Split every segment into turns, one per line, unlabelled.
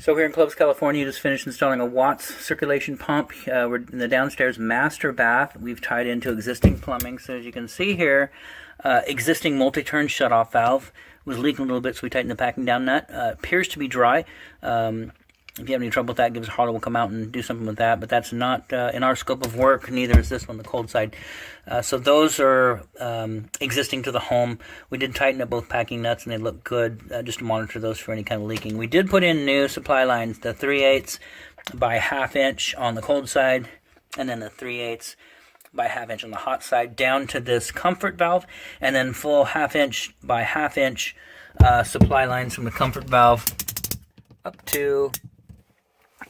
So here in Clovis, California, just finished installing a Watts circulation pump. We're in the downstairs master bath. We've tied into existing plumbing. So as you can see here, existing multi-turn shutoff valve was leaking a little bit, so we tightened the packing down nut. Appears to be dry. If you have any trouble with that, give us a holler. We'll come out and do something with that. But that's not in our scope of work. Neither is this one, the cold side. So those are existing to the home. We did tighten up both packing nuts, and they look good, just to monitor those for any kind of leaking. We did put in new supply lines, the 3/8 by 1/2 inch on the cold side, and then the 3/8 by 1/2 inch on the hot side, down to this comfort valve, and then full 1/2 inch by 1/2 inch supply lines from the comfort valve up to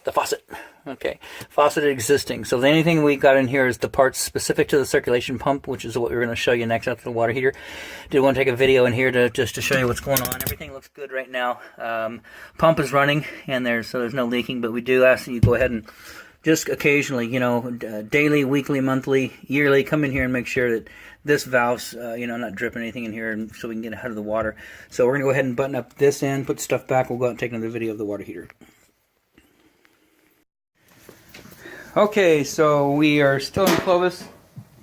the faucet. Okay, faucet existing. So anything we got in here is the parts specific to the circulation pump, which is what we're going to show you next after the water heater. Did want to take a video in here to just to show you what's going on. Everything looks good right now. Pump is running, and there's no leaking. But we do ask that you go ahead and just occasionally, daily, weekly, monthly, yearly, come in here and make sure that this valve's, not dripping anything in here, and so we can get ahead of the water. So we're going to go ahead and button up this end, put stuff back. We'll go out and take another video of the water heater. Okay, so we are still in Clovis.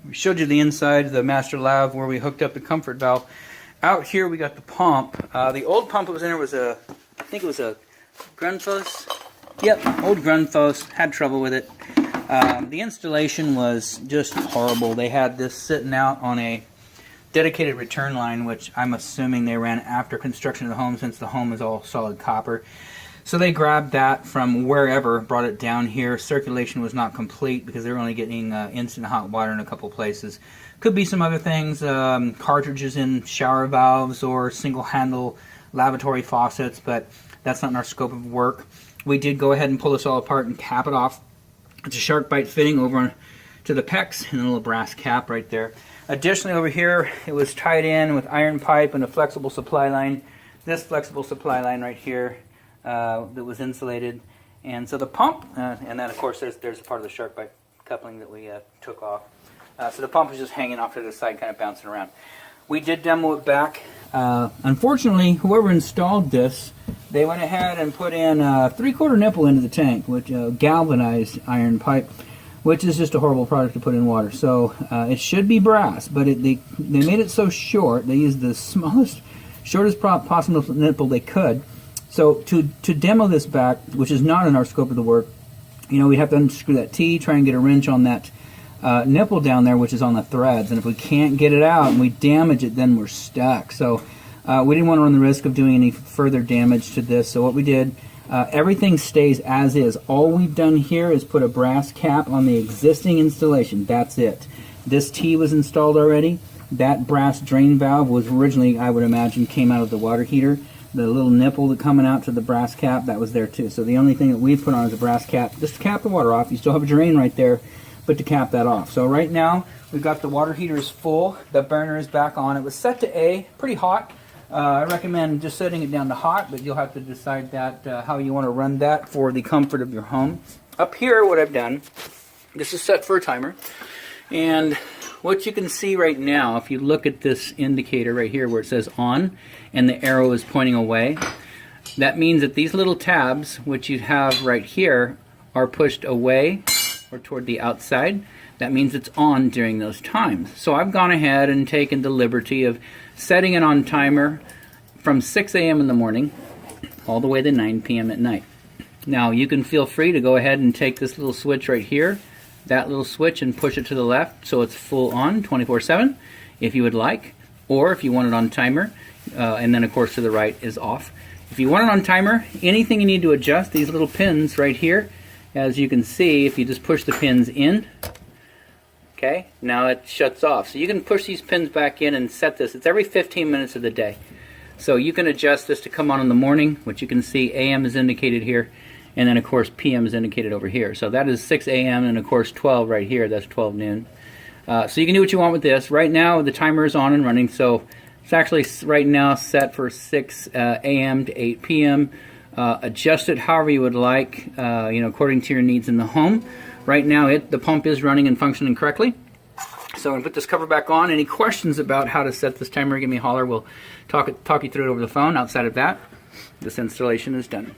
We showed you the inside, the master lab where we hooked up the comfort valve. Out here we got the pump. The old pump that was in there was I think it was a Grundfos. Yep, old Grundfos. Had trouble with it. The installation was just horrible. They had this sitting out on a dedicated return line, which I'm assuming they ran after construction of the home, since the home is all solid copper. So they grabbed that from wherever, brought it down here. Circulation was not complete because they were only getting instant hot water in a couple places. Could be some other things, cartridges in shower valves or single handle lavatory faucets, but that's not in our scope of work. We did go ahead and pull this all apart and cap it off. It's a shark bite fitting over to the PEX and a little brass cap right there. Additionally, over here, it was tied in with iron pipe and a flexible supply line. This flexible supply line right here that was insulated. And so the pump, and then of course there's a part of the shark bite coupling that we took off. So the pump is just hanging off to the side, kind of bouncing around. We did demo it back. Unfortunately, whoever installed this, they went ahead and put in a 3/4 nipple into the tank, which galvanized iron pipe, which is just a horrible product to put in water. So it should be brass, but they made it so short. They used the smallest, shortest possible nipple they could. So to demo this back, which is not in our scope of the work, we have to unscrew that T, try and get a wrench on that nipple down there, which is on the threads. And if we can't get it out and we damage it, then we're stuck. So we didn't want to run the risk of doing any further damage to this. So what we did, everything stays as is. All we've done here is put a brass cap on the existing installation. That's it. This T was installed already. That brass drain valve was originally, I would imagine, came out of the water heater. The little nipple that coming out to the brass cap, that was there too. So the only thing that we've put on is a brass cap, just to cap the water off. You still have a drain right there, but to cap that off. So right now, we've got the water heater is full. The burner is back on. It was set to A, pretty hot. I recommend just setting it down to hot, but you'll have to decide that how you want to run that for the comfort of your home. Up here, what I've done, this is set for a timer. And what you can see right now, if you look at this indicator right here where it says on and the arrow is pointing away, that means that these little tabs, which you have right here, are pushed away or toward the outside. That means it's on during those times. So I've gone ahead and taken the liberty of setting it on timer from 6 a.m. in the morning all the way to 9 p.m. at night. Now you can feel free to go ahead and take this little switch right here, that little switch, and push it to the left so it's full on 24/7 if you would like, or if you want it on timer, and then of course to the right is off. If you want it on timer, anything you need to adjust, these little pins right here, as you can see, if you just push the pins in, okay, now it shuts off. So you can push these pins back in and set this. It's every 15 minutes of the day. So you can adjust this to come on in the morning, which you can see AM is indicated here, and then of course PM is indicated over here. So that is 6 a.m. and of course 12 right here, that's 12 noon. So you can do what you want with this. Right now the timer is on and running, so it's actually right now set for 6 a.m. to 8 p.m. Adjust it however you would like, according to your needs in the home. Right now the pump is running and functioning correctly. So I'm going to put this cover back on. Any questions about how to set this timer, give me a holler. We'll talk you through it over the phone. Outside of that, this installation is done.